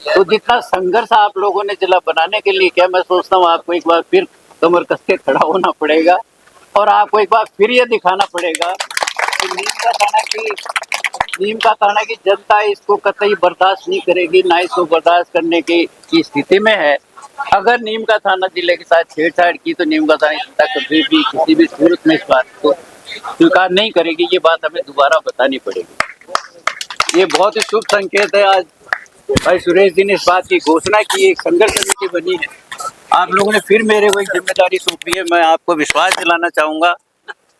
तो जितना संघर्ष आप लोगों ने जिला बनाने के लिए किया, मैं सोचता हूँ आपको एक बार फिर कमर कस के खड़ा होना पड़ेगा और आपको एक बार फिर ये दिखाना पड़ेगा कि नीम का थाना की जनता इसको कतई बर्दाश्त नहीं करेगी, ना इसको बर्दाश्त करने की स्थिति में है। अगर नीम का थाना जिले के साथ छेड़छाड़ की तो नीम का थाना की जनता कभी भी किसी भी सूरत में इस बात को स्वीकार नहीं करेगी। ये बात हमें दोबारा बतानी पड़ेगी। ये बहुत ही शुभ संकेत है। आज भाई सुरेश जी ने इस बात की घोषणा की, एक संघर्ष समिति बनी है। आप लोगों ने फिर मेरे को एक जिम्मेदारी सौंपी है। मैं आपको विश्वास दिलाना चाहूंगा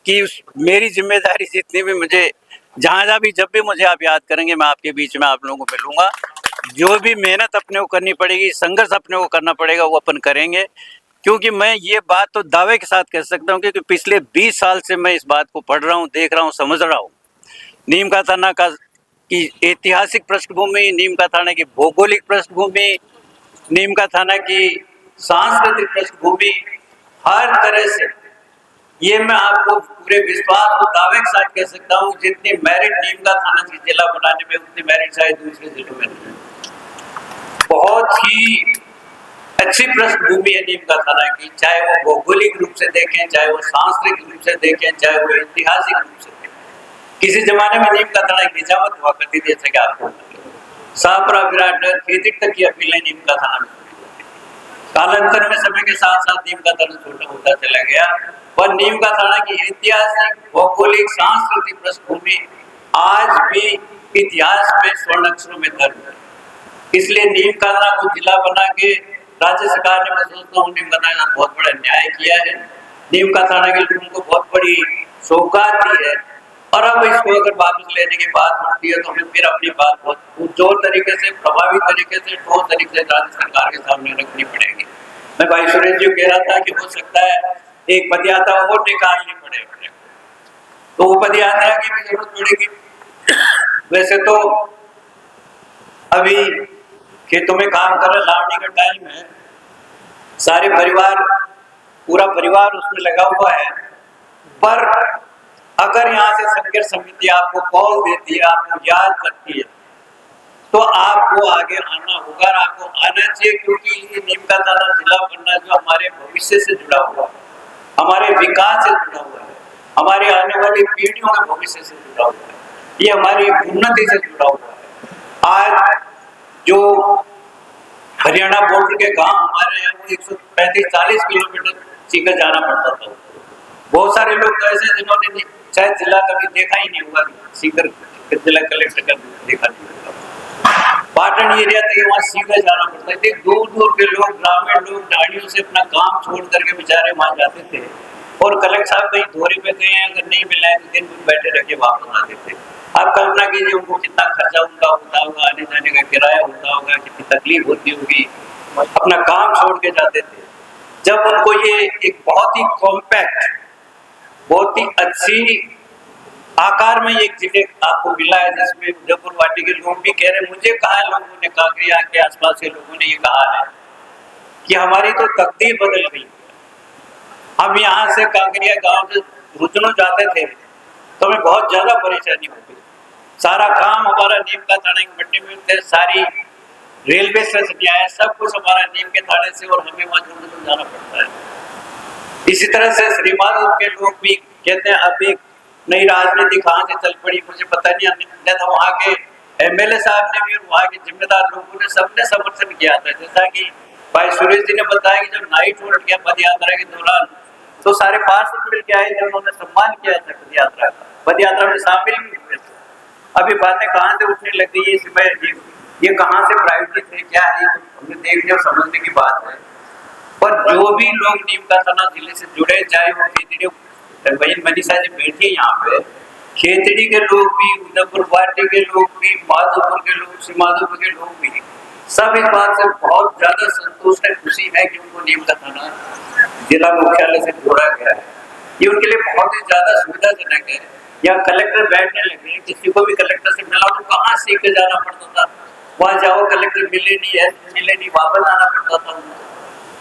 कि मेरी जिम्मेदारी जितनी भी मुझे जहाँ भी जब भी मुझे आप याद करेंगे, मैं आपके बीच में आप लोगों को मिलूंगा। जो भी मेहनत अपने को करनी पड़ेगी, संघर्ष अपने को करना पड़ेगा, वो अपन करेंगे। क्योंकि मैं ये बात तो दावे के साथ कह सकता हूँ, क्योंकि पिछले 20 साल से मैं इस बात को पढ़ रहा हूँ, देख रहा हूँ, समझ रहा हूँ। नीम का थाना का की ऐतिहासिक पृष्ठभूमि, नीम का थाना की भौगोलिक पृष्ठभूमि, नीम का थाना की सांस्कृतिक पृष्ठभूमि, हर तरह से ये मैं आपको पूरे विश्वास और दावे के साथ कह सकता हूँ, जितनी मेरिट नीम का थाना की जिला बनाने में उतनी मेरिट शायद दूसरे जिलों में नहीं। बहुत ही अच्छी पृष्ठभूमि है नीम का थाना की, चाहे वो भौगोलिक रूप से देखें, चाहे वो सांस्कृतिक रूप से देखें, चाहे वो ऐतिहासिक रूप से देखें। किसी जमाने में नीम का थाना की निजामत हुआ करती थी, जैसे कि आपको शाहपुरा, विराटनगर, खेतिक तक की अपीलें नीम का थाना में। कालांतर में समय के साथ साथ नीम का थाना छोटा होता चला गया, पर नीम का थाना की ऐतिहासिक, भौगोलिक, सांस्कृतिक पृष्ठभूमि आज भी इतिहास में स्वर्ण अक्षरों में दर्ज है। इसलिए नीम का थाना को जिला बना के राज्य सरकार ने, मैं सोचता हूँ, नीम का थाना का बहुत बड़ा न्याय किया है। नीम का थाना के लोगों को बहुत बड़ी सौगात दी है। और अब इसको अगर वापस लेने की बात होती है तो हमें फिर अपनी बात बहुत जोर तरीके से, प्रभावी तरीके से, ठोस तरीके से राज्य सरकार के सामने रखनी पड़ेगी। मैं भाई सुरेश जी कह रहा था कि हो सकता है एक पदयात्रा और निकालनी पड़े, तो वो पदयात्रा की भी जरूरत पड़ेगी। वैसे तो अभी खेतों में काम कर रहे, लावणी का टाइम है, सारे परिवार, पूरा परिवार उसमें लगा हुआ है। पर अगर यहाँ से संघर्ष समिति आपको कॉल देती है, आपको याद करती है, तो आपको आगे आना होगा, आपको आना चाहिए। क्योंकि ये नीम का थाना जिला बनना जो हमारे भविष्य से जुड़ा हुआ है, हमारे विकास से जुड़ा हुआ है, हमारे आने वाली पीढ़ियों के भविष्य से जुड़ा हुआ है, ये हमारी उन्नति से जुड़ा हुआ है। आज जो हरियाणा बॉर्डर के गांव हमारे यहाँ 135-40 किलोमीटर सीकर जाना पड़ता था। बहुत सारे लोग तो ऐसे जिन्होंने शायद जिला कभी देखा ही नहीं हुआ, सीकर जिला कलेक्टर का देखा नहीं होगा। पाटन एरिया तक वहाँ सीकर जाना पड़ता है। दूर दूर के लोग, ग्रामीण लोग गाड़ियों से अपना काम छोड़ करके बेचारे वहां जाते थे। और कलेक्टर साहब कहीं दौरे पे गए हैं, अगर नहीं मिला है तो दिन भर बैठे रह के वापस आते थे। आप कल्पना कीजिए उनको कितना खर्चा उनका होता होगा, आने जाने का किराया होता होगा, कितनी तकलीफ होती होगी, अपना काम छोड़ के जाते थे। जब उनको ये एक बहुत ही कॉम्पैक्ट, बहुत ही अच्छी आकार में एक जिले आपको मिला है, जिसमें उदयपुर वाटी के लोग भी कह रहे, मुझे कहा है, लोगों ने कहा कि यहाँ के आसपास के लोगों ने ये कहा है कि हमारी तो तकदीर बदल गई। हम यहाँ से कांकरिया गांव से रुचनो जाते थे तो हमें बहुत ज्यादा परेशानी होती। सारा काम हमारा नीम का थाने की मंडी में थे, सारी रेलवे स्टेशन आया, सब कुछ हमारा नीम के थाने से, और हमें वहाँ रुचनो जाना पड़ता है। इसी तरह से श्रीमान के लोग भी कहते हैं अभी नई राजनीति कहाँ से चल पड़ी, मुझे पता नहीं। तो वहाँ के एमएलए साहब ने भी, वहाँ के जिम्मेदार लोगों ने, सबने समर्थन किया था। जैसा कि भाई सुरेश जी ने बताया कि जब नाइट वोल्ट किया पद यात्रा के दौरान, तो सारे पार्षद मिल के आए थे, उन्होंने सम्मान किया था पद यात्रा का, पद यात्रा में शामिल भी हुए थे। अभी बातें कहाँ से उठने लग गई, इसमें ये कहाँ से प्रायोरिटी थे, क्या है, हमें देखने और समझने की बात है। पर जो भी लोग नीम का थाना जिले से जुड़े, चाहे वो खेतड़ी, बहन मनीषा जी बैठी है यहाँ पे, खेतड़ी के लोग भी, उदयपुर वाटी के लोग भी, माधोपुर के लोग, श्रीमाधोपुर के लोग भी, सब इस बात से बहुत ज्यादा संतुष्ट है, खुशी है कि उनको नीम का थाना जिला मुख्यालय से जोड़ा गया है। ये उनके लिए बहुत ही ज्यादा सुविधाजनक है। यहाँ कलेक्टर बैठने लगे, किसी को भी कलेक्टर से मिला तो कहाँ सीख के जाना पड़ता था, वहां जाओ कलेक्टर मिले नहीं, वापस आना पड़ता था उनको।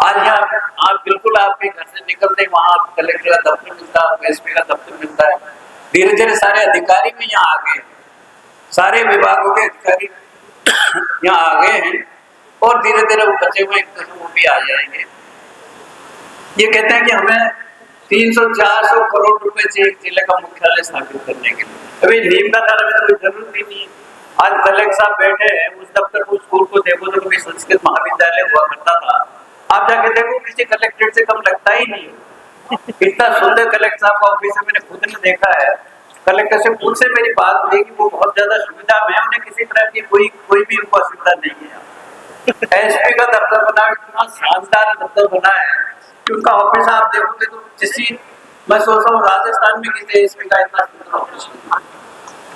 आज यहाँ आप बिल्कुल आपके घर से निकलते वहां कलेक्टर का दफ्तर मिलता है, एसपी का दफ्तर मिलता है। धीरे धीरे सारे अधिकारी भी यहाँ आ गए, सारे विभागों के अधिकारी यहाँ आ गए हैं। और धीरे धीरे वो बचे हुए वो भी आ जाएंगे। ये कहते हैं कि हमें 300-400 करोड़ रुपए से एक जिले का मुख्यालय स्थापित करने के लिए, अभी नीम का थाना में तो कोई जरूरत ही नहीं है। आज कलेक्टर साहब बैठे हैं, उस दफ्तर को स्कूल को देखो तो कभी संस्कृत महाविद्यालय हुआ करता था, आप जाके देखो किसी कलेक्ट्रेट से कम लगता ही नहीं है। इतना सुंदर कलेक्टर साहब का ऑफिस है, मैंने खुद ने देखा है। कलेक्टर से खुद से मेरी बात हुई कि वो बहुत ज्यादा सुविधा में, उन्हें किसी तरह की कोई भी उनको असुविधा नहीं है। एसपी का दफ्तर बना, इतना शानदार दफ्तर बना है कि उनका ऑफिस आप देखोगे तो किसी, मैं सोच रहा हूँ राजस्थान में किसी एसपी का इतना सुंदर ऑफिस नहीं।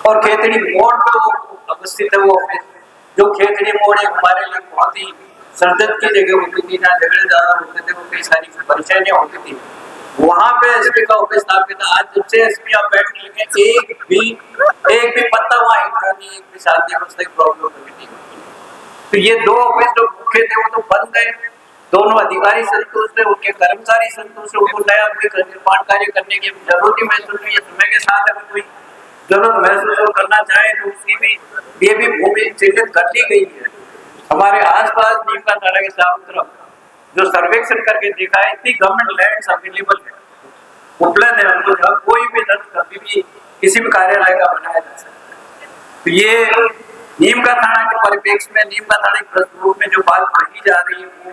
और खेतड़ी मोड़ पे वो अवस्थित है वो ऑफिस, जो खेतड़ी मोड़ एक हमारे लिए बहुत ही सरदर्द की जगह होती थी, जहाँ झगड़े ज्यादा होते थे, वो कई सारी परेशानियां होती थी, वहां पे एसपी का ऑफिस स्थापित था। आज जब से एसपी आप बैठने लगे, एक भी पत्ता वहां हिलता नहीं, एक भी शांति व्यवस्था की प्रॉब्लम नहीं। तो ये दो ऑफिस जो मुख्य थे वो तो बंद गए, दोनों अधिकारी संतुष्ट है, उनके कर्मचारी संतुष्ट है, उनको नया कोई निर्माण कार्य करने की जरूरत ही महसूस हुई है। समय के साथ अगर कोई जरूरत महसूस करना चाहे तो उसकी भी ये भी भूमि चिन्हित कर ली गई है। हमारे आसपास नीम का थाना के चारों तरफ जो सर्वेक्षण करके देखा है, इतनी गवर्नमेंट लैंड अवेलेबल है, उपलब्ध है, हमको जहाँ कोई भी धन कभी भी किसी भी कार्यालय का बनाया जा सकता है। तो ये नीम का थाना के परिप्रेक्ष्य में, नीम का थाना के रूप में जो बात कही जा रही है वो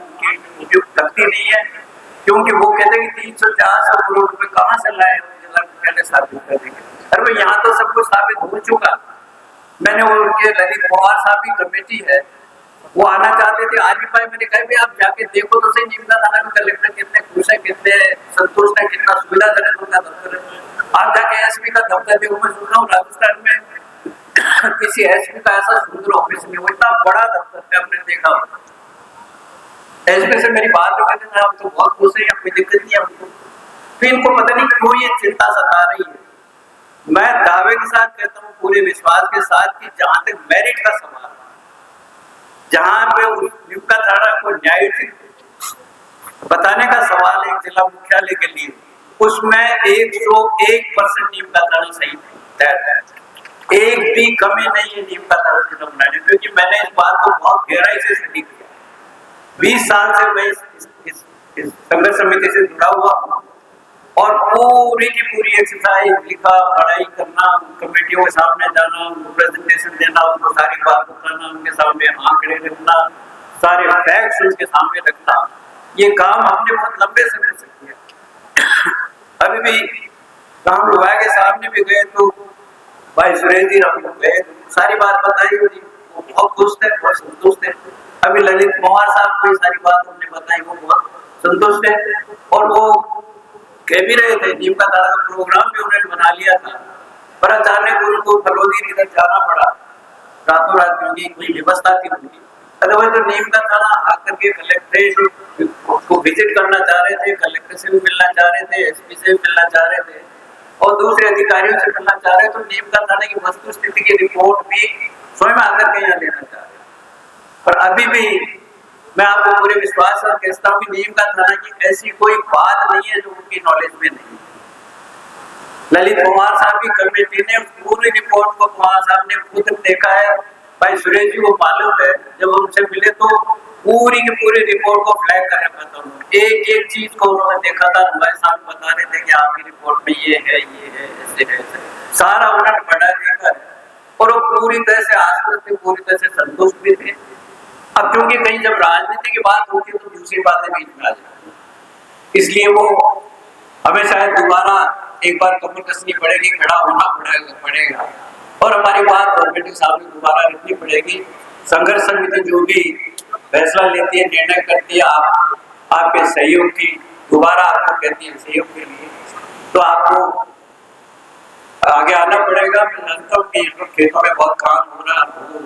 मुझे लगती नहीं है, क्योंकि वो कहते हैं कि 300-400 करोड़ रुपए कहाँ से लाए जिला मुख्यालय स्थापित कर देंगे। अरे भाई यहाँ तो सब कुछ स्थापित हो चुका। मैंने वो उनके ललित पवार साहब की कमेटी है, वो आना चाहते थे, आज भी भाई मैंने कहा भी आप जाके देखो तो सही नीम का थाना में कलेक्टर कितने खुश है, कितने संतुष्ट है, कितना सुविधाजनक उनका दफ्तर है। आप जाके एसपी का दफ्तर देखो, मैं सुन रहा हूँ राजस्थान में किसी एसपी का ऐसा सुंदर ऑफिस नहीं, वो इतना बड़ा दफ्तर है, आपने देखा होगा। एसपी से मेरी बात तो कहते हैं हम तो बहुत खुश है, कोई दिक्कत नहीं है हमको। फिर इनको पता नहीं क्यों ये चिंता सता रही है। मैं दावे के साथ कहता हूँ, पूरे विश्वास के साथ, कि जहां तक मेरिट का सवाल, जहां पे नीम का थाना को न्याय बताने का सवाल है जिला मुख्यालय के लिए, उसमें 101% नीम का थाना सही है, एक भी कमी नहीं है नीम का थाना जिला बनाने, क्योंकि मैंने इस बात को बहुत गहराई से स्टडी किया। 20 साल से मैं इस संघर्ष समिति से जुड़ा हुआ हूँ, और पूरी की पूरी एक्सरसाइज, लिखा पढ़ाई करना, कमेटियों के सामने जाना, उनको प्रेजेंटेशन देना, उनको सारी बात बताना, उनके सामने आंकड़े रखना, सारे फैक्ट्स उनके सामने रखना, ये काम हमने बहुत लंबे समय से किया। अभी भी काम लोग के सामने भी गए तो भाई सुरेश जी हम लोग गए, सारी बात बताई, वो बहुत खुश थे, बहुत संतुष्ट थे। अभी ललित पवार साहब को सारी बात हमने बताई, वो बहुत संतुष्ट है, और वो कह भी रहे थे नीम का थाना का प्रोग्राम भी उन्होंने बना लिया था, पर अचानक उनको फलोदी इधर जाना पड़ा रातों रात, क्योंकि कोई व्यवस्था थी उनकी। अदरवाइज तो नीम का थाना आकर के कलेक्ट्रेट को विजिट करना चाह रहे थे, कलेक्टर से भी मिलना चाह रहे थे, एसपी से भी मिलना चाह रहे थे, और दूसरे अधिकारियों से मिलना चाह रहे, तो नीम का थाना की वस्तु स्थिति की रिपोर्ट भी स्वयं आकर के यहाँ लेना चाह रहे। पर अभी भी मैं आपको पूरे विश्वास से कहता हूँ कि नीम का थाना की ऐसी कोई बात नहीं है जो उनकी नॉलेज में नहीं। ललित कुमार साहब की कमेटी ने पूरी रिपोर्ट को कुमार साहब ने खुद देखा है। भाई सुरेश जी को मालूम है, जब उनसे मिले तो पूरी की पूरी रिपोर्ट को फ्लैग कर रखा था उन्होंने, एक एक चीज को उन्होंने देखा था। हमारे साथ बता रहे थे कि आपकी रिपोर्ट में ये है, ऐसे है, सारा उन्होंने पढ़ा देखा है, और वो पूरी तरह से आश्वस्त थे, पूरी तरह से संतुष्ट भी थे। अब क्योंकि कहीं जब राजनीति की बात होती है तो दूसरी बातें बीच में आ जाती है, इसलिए वो हमें शायद दोबारा एक बार कमर कसनी पड़ेगी, खड़ा होना पड़ेगा, और हमारी बात गवर्नमेंट के सामने दोबारा रखनी पड़ेगी। संघर्ष समिति जो भी फैसला लेती है, निर्णय करती है, आपके सहयोग की दोबारा आपको कहती है सहयोग के लिए, तो आपको आगे आना पड़ेगा। मैं जानता हूँ कि खेतों में बहुत काम हो रहा है।